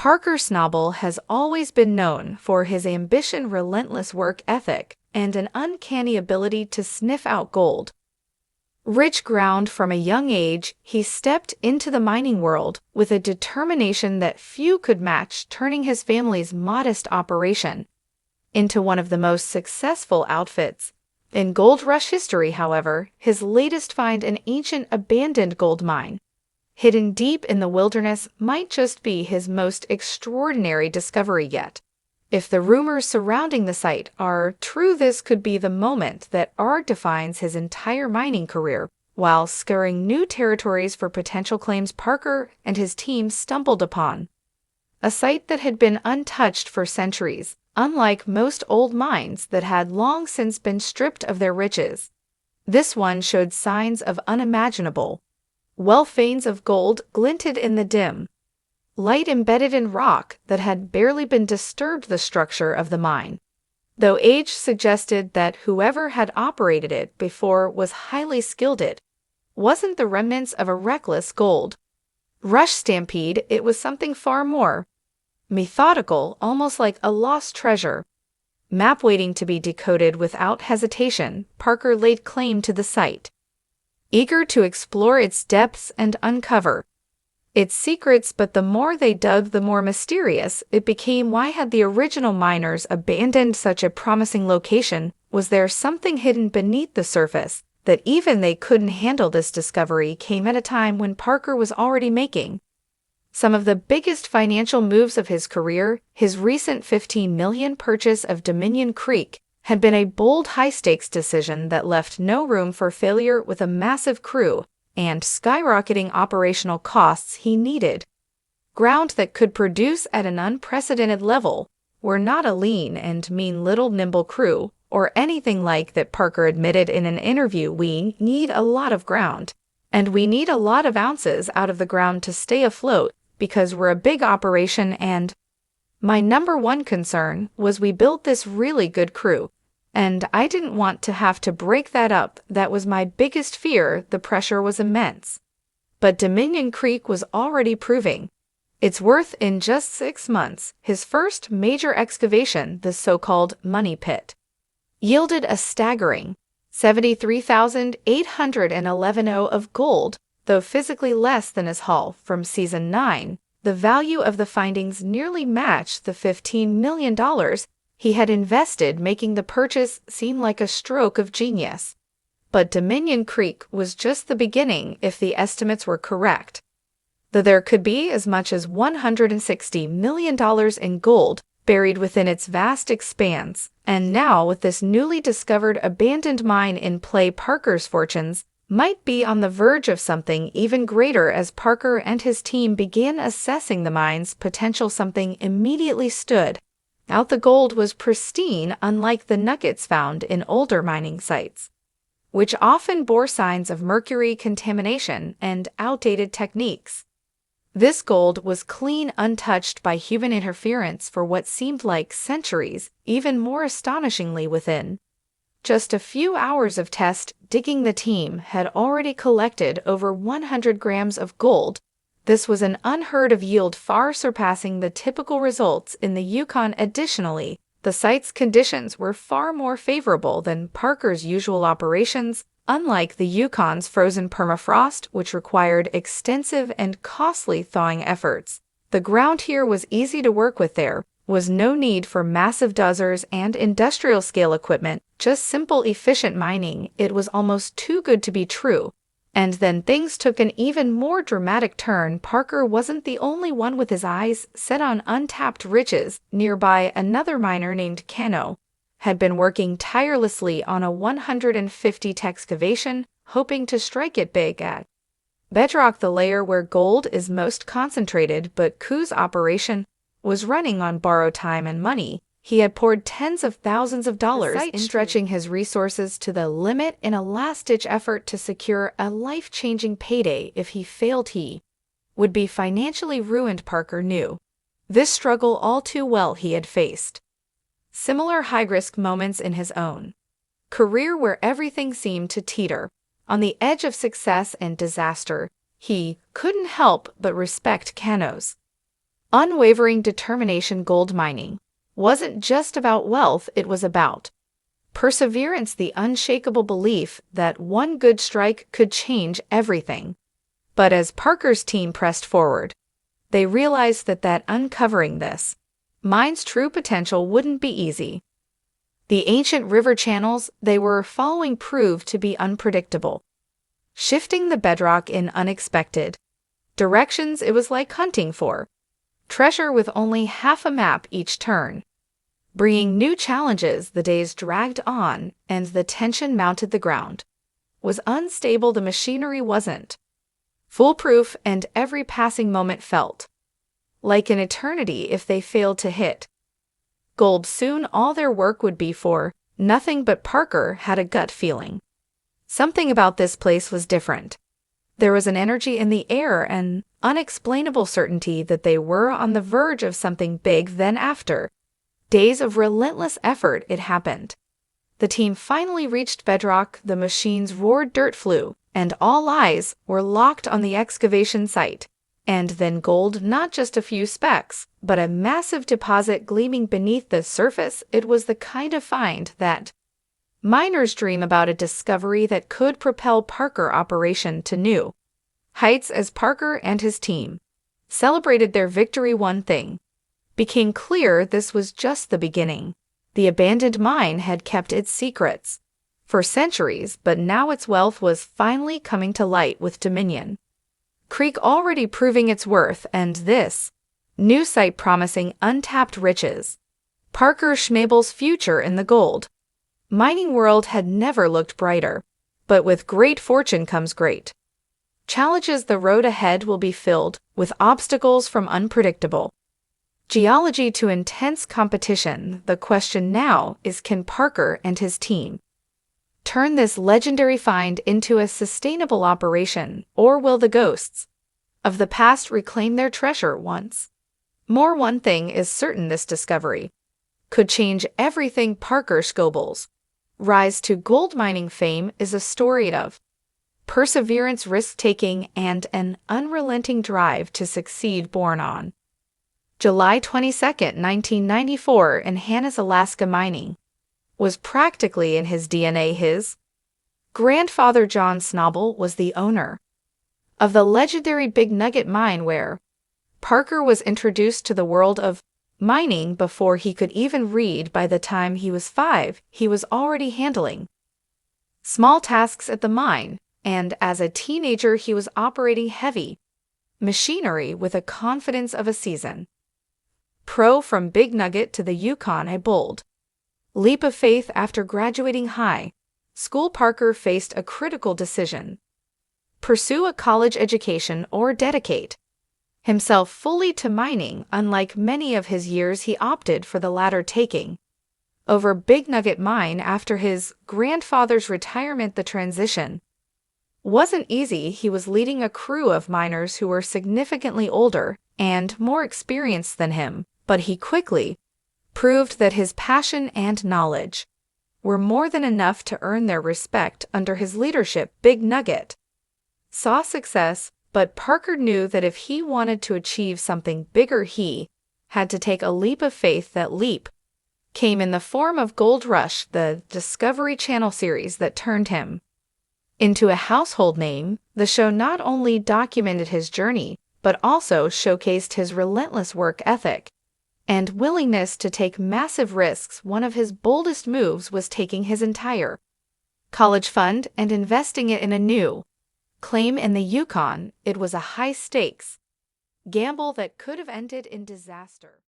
Parker Schnabel has always been known for his ambition, relentless work ethic, and an uncanny ability to sniff out gold. Rich ground from a young age, he stepped into the mining world with a determination that few could match, turning his family's modest operation into one of the most successful outfits in gold rush history. However, his latest find, an ancient abandoned gold mine hidden deep in the wilderness, might just be his most extraordinary discovery yet. If the rumors surrounding the site are true, this could be the moment that defines his entire mining career. While scouring new territories for potential claims, Parker and his team stumbled upon a site that had been untouched for centuries, unlike most old mines that had long since been stripped of their riches. This one showed signs of unimaginable wealth. Veins of gold glinted in the dim light embedded in rock that had barely been disturbed. The structure of the mine, though age suggested that whoever had operated it before was highly skilled, it wasn't the remnants of a reckless gold rush stampede. It was something far more methodical, almost like a lost treasure map waiting to be decoded. Without hesitation, Parker laid claim to the site, eager to explore its depths and uncover its secrets. But the more they dug, the more mysterious it became. Why had the original miners abandoned such a promising location? Was there something hidden beneath the surface that even they couldn't handle? This discovery came at a time when Parker was already making some of the biggest financial moves of his career. His recent $15 million purchase of Dominion Creek had been a bold, high-stakes decision that left no room for failure. With a massive crew and skyrocketing operational costs, he needed ground that could produce at an unprecedented level. We're not a lean and mean little nimble crew or anything like that, Parker admitted in an interview. We need a lot of ground, and we need a lot of ounces out of the ground to stay afloat, because we're a big operation, and my number one concern was we built this really good crew, and I didn't want to have to break that up. That was my biggest fear. The pressure was immense. But Dominion Creek was already proving its worth. In just 6 months, his first major excavation, the so-called money pit, yielded a staggering 73,811 oz of gold, though physically less than his haul from Season 9. The value of the findings nearly matched the $15 million he had invested, making the purchase seem like a stroke of genius. But Dominion Creek was just the beginning. If the estimates were correct, though there could be as much as $160 million in gold buried within its vast expanse. And now, with this newly discovered abandoned mine in play, Parker's fortunes might be on the verge of something even greater. As Parker and his team began assessing the mine's potential, something immediately stood out. The gold was pristine, unlike the nuggets found in older mining sites, which often bore signs of mercury contamination and outdated techniques. This gold was clean, untouched by human interference for what seemed like centuries. Even more astonishingly, within just a few hours of test digging, the team had already collected over 100 grams of gold. This was an unheard of yield, far surpassing the typical results in the Yukon. Additionally, the site's conditions were far more favorable than Parker's usual operations. Unlike the Yukon's frozen permafrost, which required extensive and costly thawing efforts, the ground here was easy to work with. There was no need for massive dozers and industrial-scale equipment, just simple, efficient mining. It was almost too good to be true. And then things took an even more dramatic turn. Parker wasn't the only one with his eyes set on untapped riches. Nearby, another miner named Cano had been working tirelessly on a 150 excavation, hoping to strike it big at bedrock, the layer where gold is most concentrated. But Ku's operation was running on borrowed time and money. He had poured tens of thousands of dollars into stretching his resources to the limit in a last-ditch effort to secure a life-changing payday. If he failed, he would be financially ruined. Parker knew this struggle all too well. He had faced similar high-risk moments in his own career where everything seemed to teeter on the edge of success and disaster. He couldn't help but respect Cano's Unwavering determination. Gold mining wasn't just about wealth, it was about perseverance, the unshakable belief that one good strike could change everything. But as Parker's team pressed forward, they realized that uncovering this mine's true potential wouldn't be easy. The ancient river channels they were following proved to be unpredictable, shifting the bedrock in unexpected directions. It was like hunting for treasure with only half a map each turn. Bringing new challenges, the days dragged on, and the tension mounted. The ground was unstable, the machinery wasn't foolproof, and every passing moment felt like an eternity if they failed to hit gold. Soon all their work would be for nothing, but Parker had a gut feeling. Something about this place was different. There was an energy in the air, an unexplainable certainty that they were on the verge of something big. Then, after days of relentless effort, it happened. The team finally reached bedrock, the machines roared, dirt flew, and all eyes were locked on the excavation site. And then gold, not just a few specks, but a massive deposit gleaming beneath the surface. It was the kind of find that miners dream about, a discovery that could propel Parker operation to new heights. As Parker and his team celebrated their victory, one thing became clear: this was just the beginning. The abandoned mine had kept its secrets for centuries, but now its wealth was finally coming to light, with Dominion Creek already proving its worth, and this new site promising untapped riches. Parker Schnabel's future in the gold mining world had never looked brighter. But with great fortune comes great challenges. The road ahead will be filled with obstacles, from unpredictable geology to intense competition. The question now is, can Parker and his team turn this legendary find into a sustainable operation, or will the ghosts of the past reclaim their treasure once more? One thing is certain: this discovery could change everything. Parker Schnabel's rise to gold mining fame is a story of perseverance, risk-taking, and an unrelenting drive to succeed. Born on July 22, 1994, in Hannah's, Alaska, mining was practically in his DNA. His grandfather, John Schnabel, was the owner of the legendary Big Nugget mine, where Parker was introduced to the world of mining before he could even read. By the time he was 5, he was already handling small tasks at the mine, and as a teenager he was operating heavy machinery with a confidence of a seasoned pro. From Big Nugget to the Yukon, a bold leap of faith. After graduating high school, Parker faced a critical decision: pursue a college education or dedicate himself fully to mining. Unlike many of his years, he opted for the latter, taking over Big Nugget mine after his grandfather's retirement. The transition wasn't easy. He was leading a crew of miners who were significantly older and more experienced than him, but he quickly proved that his passion and knowledge were more than enough to earn their respect. Under his leadership, Big Nugget saw success, but Parker knew that if he wanted to achieve something bigger, he had to take a leap of faith. That leap came in the form of Gold Rush, the Discovery Channel series that turned him into a household name. The show not only documented his journey, but also showcased his relentless work ethic and willingness to take massive risks. One of his boldest moves was taking his entire college fund and investing it in a new claim in the Yukon. It was a high-stakes gamble that could have ended in disaster.